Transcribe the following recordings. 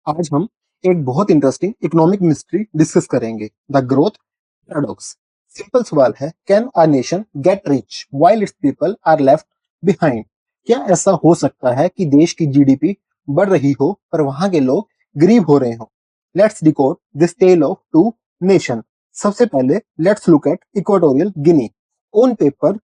आज हम एक बहुत इंटरेस्टिंग इकोनॉमिक मिस्ट्री डिस्कस करेंगे, द ग्रोथ पैराडॉक्स। सिंपल सवाल है, can a nation get rich while its people are left behind? क्या ऐसा हो सकता है कि देश की जीडीपी बढ़ रही हो पर वहां के लोग गरीब हो रहे हो? Let's decode this tale of two nation. सबसे पहले let's look at Equatorial Guinea. On paper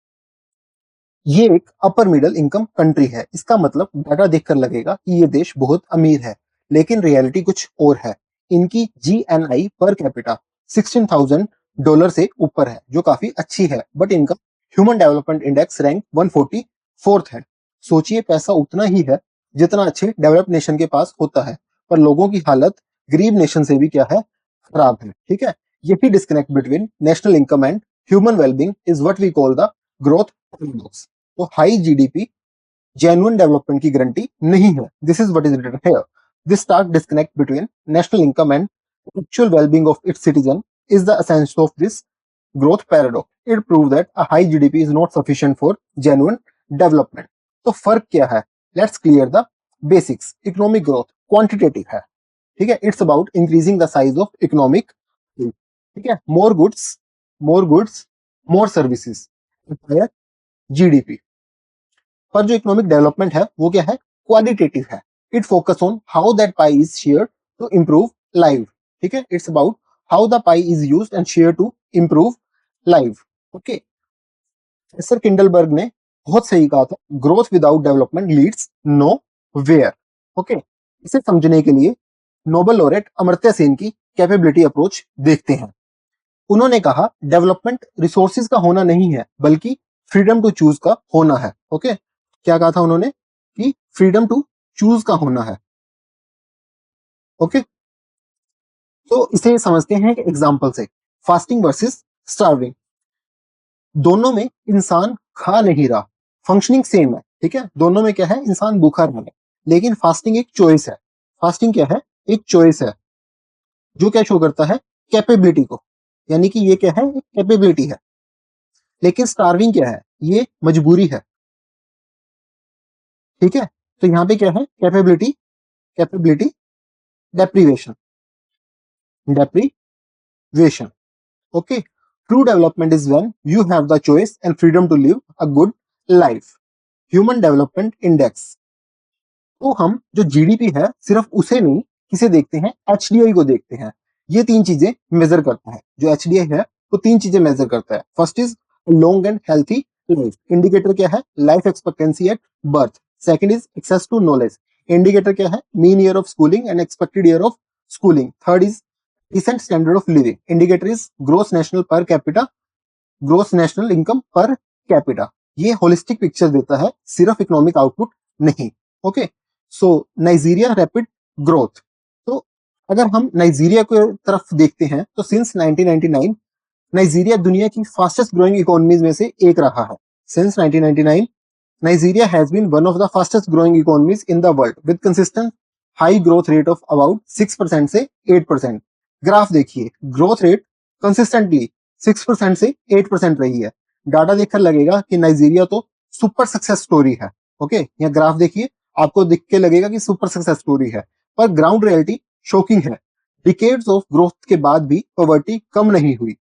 ये एक अपर मिडिल इनकम कंट्री है। इसका मतलब डाटा देखकर लगेगा कि ये देश बहुत अमीर है, लेकिन रियलिटी कुछ और है। इनकी जीएनआई पर कैपिटा $16,000 से ऊपर है, जो काफी अच्छी है, बट इनका human development index rank 144th है। सोचिए, पैसा उतना ही है जितना अच्छे डेवलप्ड नेशन के पास होता है, पर लोगों की हालत गरीब नेशन से भी क्या है, खराब है। ठीक है, यही disconnect between national income and human wellbeing is what we call the growth paradox. तो हाई जीडीपी जेन्युइन डेवलपमेंट की गारंटी नहीं है। This is what is written here. This stark disconnect between national income and actual wellbeing of its citizen is the essence of this growth paradox. It proves that a high GDP is not sufficient for genuine development. तो फर्क क्या है? Let's clear the basics. Economic growth quantitative है, ठीक है, it's about increasing the size of economic, ठीक है, more goods मोर services, GDP. पर जो इकोनॉमिक डेवलपमेंट है वो क्या है, क्वालिटेटिव है। It focus on how that pie is share to improve life, ठीक है, it's about how the pie is used and share to improve life. Okay, sir Kindleberger ने बहुत सही कहा था, growth without development leads nowhere. Okay, इसे समझने के लिए नोबेल लॉरेट अमर्त्य सेन की कैपेबिलिटी अप्रोच देखते हैं। उन्होंने कहा, डेवलपमेंट रिसोर्सेज का होना नहीं है, बल्कि फ्रीडम टू चूज का होना है। ओके, क्या कहा था उन्होंने कि फ्रीडम टू चूज का होना है। ओके, तो इसे समझते हैं कि एग्जांपल से, फास्टिंग वर्सेस स्टार्विंग। दोनों में इंसान खा नहीं रहा, फंक्शनिंग सेम है, ठीक है, दोनों में क्या है, इंसान भूखा रह रहा है, लेकिन फास्टिंग एक चॉइस है। फास्टिंग क्या है, एक चॉइस है, जो क्या शो करता है, कैपेबिलिटी को, यानी कि ये क्या है, एक कैपेबिलिटी है। लेकिन स्टार्विंग क्या है, ये मजबूरी है। ठीक है, तो यहाँ पे क्या है, capability, capability deprivation, deprivation. Okay, true development is when you have the choice and freedom to live a good life. Human development index, तो हम जो जीडीपी है सिर्फ उसे नहीं, किसे देखते हैं, एचडीआई को देखते हैं। ये तीन चीजें मेजर करता है, जो एचडीआई है वो तीन चीजें मेजर करता है। First is long and healthy life, indicator क्या है, life expectancy at birth. Second is access to knowledge, indicator क्या है, mean year of schooling and expected year of schooling. Third is decent standard of living, indicator is gross national per capita, gross national income per capita. ये holistic picture देता है, सिर्फ economic output नहीं। Okay, so Nigeria rapid growth. तो अगर हम Nigeria की तरफ देखते हैं तो सिंस 1999 नाइजीरिया दुनिया की फास्टेस्ट ग्रोइंग इकोनॉमीज में से एक रहा है। Since 1999 Nigeria has been one of the fastest growing economies in the world with consistent high growth rate of about 6% से 8%। ग्राफ देखिए, ग्रोथ रेट कंसिस्टेंटली 6% से 8% रही है। डाटा देखकर लगेगा कि नाइजीरिया तो सुपर सक्सेस स्टोरी है। ओके, यहाँ ग्राफ देखिए, आपको दिख के लगेगा कि सुपर सक्सेस स्टोरी है, पर ग्राउंड रियलिटी शॉकिंग है। डिकेड्स ऑफ ग्रोथ के बाद भी पॉवर्टी कम नहीं हुई।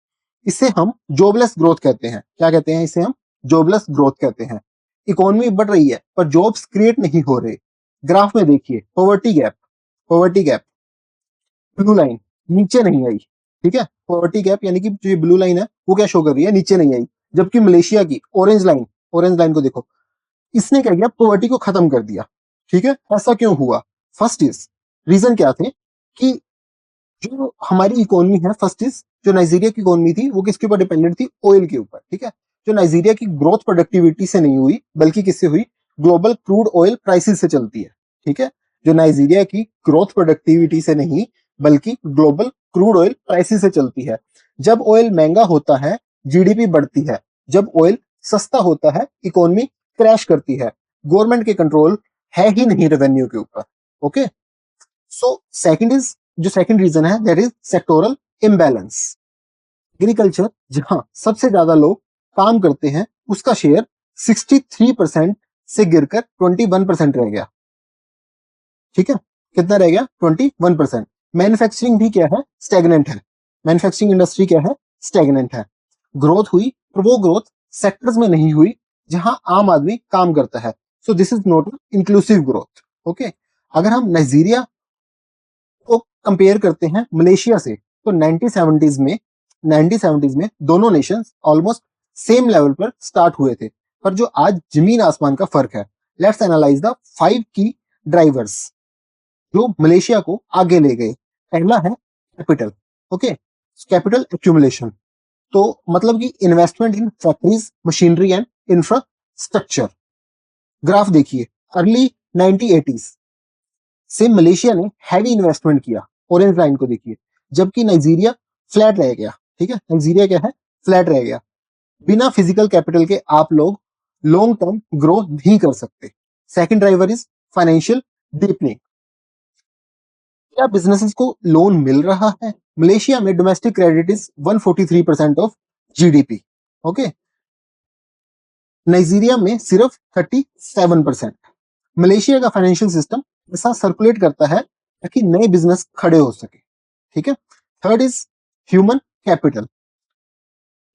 इसे हम जॉबलेस ग्रोथ कहते हैं। क्या कहते हैं इसे हम, जॉबलेस ग्रोथ कहते हैं। इकोनॉमी बढ़ रही है पर जॉब्स क्रिएट नहीं हो रहे। ग्राफ में देखिए, poverty gap, poverty gap blue line नीचे नहीं आई। ठीक है, पॉवर्टी गैप यानी कि जो ब्लू लाइन है वो क्या शो कर रही है, नीचे नहीं आई। जबकि मलेशिया की ऑरेंज लाइन, ऑरेंज लाइन को देखो, इसने क्या किया, पॉवर्टी को खत्म कर दिया। ठीक है, ऐसा क्यों हुआ? फर्स्ट इज, रीजन क्या थे कि जो हमारी इकोनॉमी है, फर्स्ट इज जो नाइजीरिया की इकोनॉमी थी वो किसके ऊपर डिपेंडेंट थी, ऑयल के ऊपर। ठीक है, जो नाइजीरिया की ग्रोथ प्रोडक्टिविटी से नहीं हुई, बल्कि किससे हुई, ग्लोबल क्रूड ऑयल प्राइसेस से चलती है। ठीक है, जो नाइजीरिया की ग्रोथ प्रोडक्टिविटी से नहीं, बल्कि ग्लोबल क्रूड ऑयल प्राइसेस से चलती है। जब ऑयल महंगा होता है, जीडीपी बढ़ती है। जब ऑयल सस्ता होता है, इकोनॉमी क्रैश करती है। गवर्नमेंट के कंट्रोल है ही नहीं रेवेन्यू के ऊपर। ओके, सो सेकंड इज, जो सेकंड रीजन है, that is sectoral imbalance. Agriculture जहां सबसे ज्यादा लोग काम करते हैं, उसका शेयर 63% से गिरकर 21% रह गया। ठीक है, कितना रह गया 21%। मैन्युफैक्चरिंग भी क्या है, स्टैग्नेंट है। मैन्युफैक्चरिंग इंडस्ट्री क्या है, स्टैग्नेंट है। ग्रोथ हुई पर वो ग्रोथ सेक्टर्स में नहीं हुई जहां आम आदमी काम करता है। So this is not inclusive growth. Okay, अगर हम नाइजीरिया को कंपेयर करते हैं मलेशिया से, तो 1970s में दोनों नेशंस ऑलमोस्ट सेम लेवल पर स्टार्ट हुए थे। पर जो आज जमीन आसमान का फर्क है, लेट्स एनालाइज द 5 की ड्राइवर्स जो मलेशिया को आगे ले गए। पहला है कैपिटल। ओके, कैपिटल एक्यूमुलेशन, तो मतलब कि investment in factories, machinery and infrastructure. Graph देखिए, अर्ली 1980s से मलेशिया ने हैवी इन्वेस्टमेंट किया, ऑरेंज लाइन को देखिए, जबकि नाइजीरिया फ्लैट रह गया। ठीक है, नाइजीरिया क्या है, फ्लैट रह गया। बिना फिजिकल कैपिटल के आप लोग लॉन्ग टर्म ग्रो नहीं कर सकते। Second driver is financial deepening. क्या बिजनेसेस को लोन मिल रहा है? मलेशिया में domestic credit is 143% of GDP. Okay, Nigeria में सिर्फ 37%। मलेशिया का फाइनेंशियल सिस्टम ऐसा सर्कुलेट करता है ताकि नए बिजनेस खड़े हो सके। ठीक है, थर्ड इज ह्यूमन कैपिटल,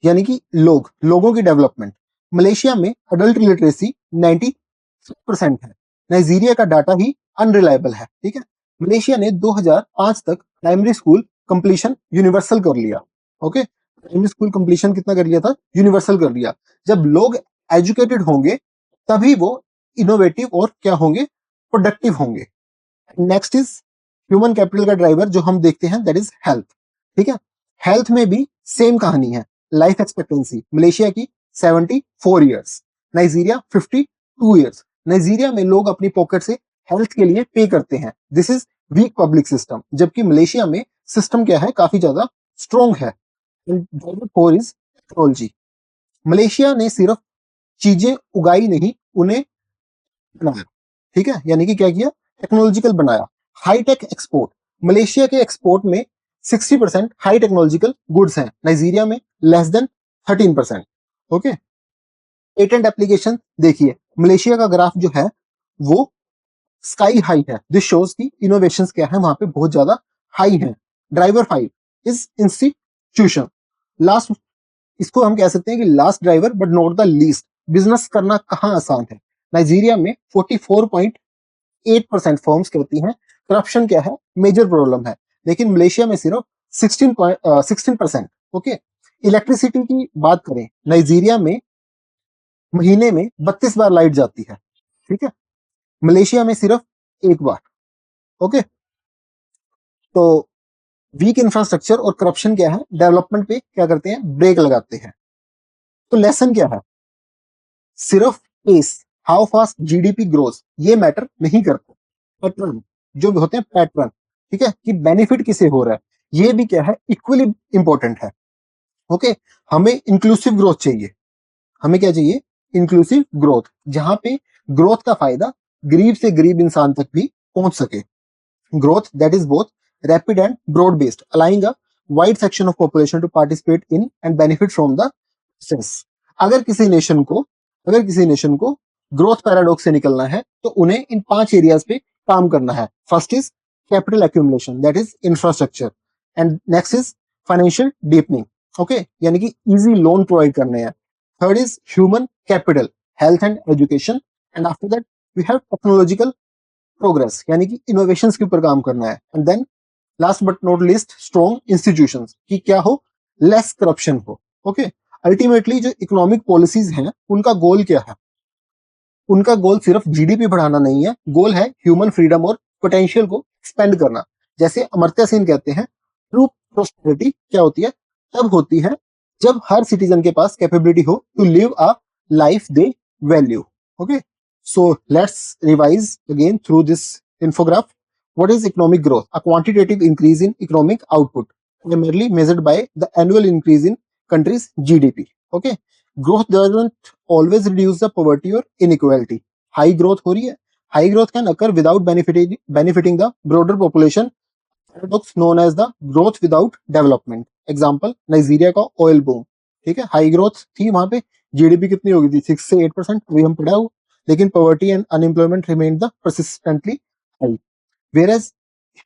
यानी कि लोगों की डेवलपमेंट। मलेशिया में अडल्ट लिटरेसी 90% है। नाइजीरिया का डाटा ही अनरिलायबल है। ठीक है, मलेशिया ने 2005 तक प्राइमरी स्कूल कंप्लीशन यूनिवर्सल कर लिया। ओके, प्राइमरी स्कूल कंप्लीशन कितना कर लिया था, यूनिवर्सल कर लिया। जब लोग एजुकेटेड होंगे तभी वो इनोवेटिव और क्या होंगे, प्रोडक्टिव होंगे। नेक्स्ट इज ह्यूमन कैपिटल का ड्राइवर जो हम देखते हैं, दैट इज हेल्थ। ठीक है, हेल्थ में भी सेम कहानी है। लाइफ एक्सपेक्टेंसी मलेशिया की 74 ईयर्स, नाइजीरिया 52 ईयर्स। नाइजीरिया में लोग अपनी पॉकेट से हेल्थ के लिए पे करते हैं। This is weak public system, जबकि मलेशिया में सिस्टम क्या है, काफी ज्यादा स्ट्रॉन्ग है। Driver four is technology. Malaysia ने सिर्फ चीजें उगाई नहीं, उन्हें बनाया। ठीक है, यानी कि क्या किया, टेक्नोलॉजिकल बनाया। हाईटेक एक्सपोर्ट, मलेशिया के एक्सपोर्ट में 60% हाई टेक्नोलॉजिकल गुड्स हैं, नाइजीरिया में less than 13%। Okay, patent application देखिए, मलेशिया का ग्राफ जो है वो स्काई हाई है। दिस शोज की इनोवेशंस क्या है वहां पे बहुत ज्यादा हाई है। Driver 5 is institution. लास्ट, इसको हम कह सकते हैं कि last driver but not the least. Business करना कहाँ आसान है? नाइजीरिया में 44.8% फर्म्स कहती हैं करप्शन क्या है, मेजर प्रॉब्लम है। लेकिन मलेशिया में सिर्फ 16%। ओके, इलेक्ट्रिसिटी की बात करें, नाइजीरिया में महीने में 32 बार लाइट जाती है। ठीक है, मलेशिया में सिर्फ एक बार। ओके, तो वीक इंफ्रास्ट्रक्चर और करप्शन क्या है, डेवलपमेंट पे क्या करते हैं, ब्रेक लगाते हैं। तो लेसन क्या है, सिर्फ pace, how fast GDP growth, ये मैटर नहीं करता। पैटर्न जो भी होते हैं, पैटर्न, ठीक है, कि बेनिफिट किसे हो रहा है, ये भी क्या है, इक्वली इंपॉर्टेंट है। ओके, हमें इंक्लूसिव ग्रोथ चाहिए। हमें क्या चाहिए, इंक्लूसिव ग्रोथ, जहां पे ग्रोथ का फायदा गरीब से गरीब इंसान तक भी पहुंच सके। growth that is both rapid and broad based, allowing a wide section of population to participate in and benefit from the process। अगर किसी नेशन को ग्रोथ पैराडॉक्स से निकलना है तो उन्हें इन 5 एरियाज पे काम करना है। First is capital accumulation, that is infrastructure, and next is financial deepening. Okay, यानी कि इजी लोन प्रोवाइड करने हैं। Third is human capital, health and education, and after that we have technological progress, यानी कि इनोवेशंस के ऊपर काम करना है। And then last but not least strong institutions, कि क्या हो, लेस करप्शन हो। ओके, अल्टीमेटली जो इकोनॉमिक पॉलिसीज हैं उनका गोल क्या है, उनका गोल सिर्फ जीडीपी बढ़ाना नहीं है, गोल है ह्यूमन फ्रीडम और पोटेंशियल को एक्सपेंड करना। जैसे अमर्त्य सेन कहते हैं, ट्रू प्रोस्पेरिटी क्या होती है, तब होती है जब हर सिटीजन के पास कैपेबिलिटी हो to live a life they value. Okay, so let's revise again through this infograph. What is economic growth? A quantitative increase in economic output, primarily measured by the annual increase in country's GDP. Okay, growth doesn't always reduce the poverty or inequality. High growth हो रही है, high growth can occur without benefiting the broader population, paradox known as the growth without development. Example, Nigeria का oil boom. ठीक है, high growth थी वहां पे, GDP कितनी होगी थी, 6 से 8%, अभी हम पढ़ा हो, लेकिन poverty and unemployment remain the persistently high. whereas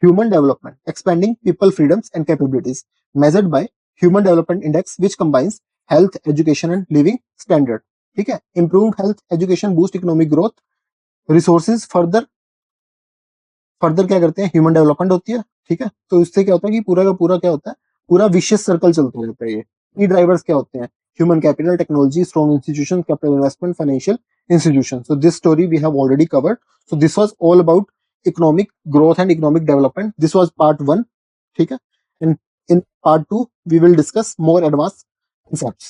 human development, expanding people freedoms and capabilities, measured by Human Development Index, which combines health, education and living standard. ठीक है, improved health, education boost economic growth, resources further क्या करते हैं, human development होती है, ठीक है। तो इससे क्या होता है कि पूरा का पूरा क्या होता है, पूरा विशियस सर्कल चलता रहता है। ये की ड्राइवर्स क्या होते हैं, human capital, technology, strong institution, capital investment, financial institution. So this story we have already covered. So this was all about economic growth and economic development. This was part 1, ठीक है। And in part 2 we will discuss more advance concepts.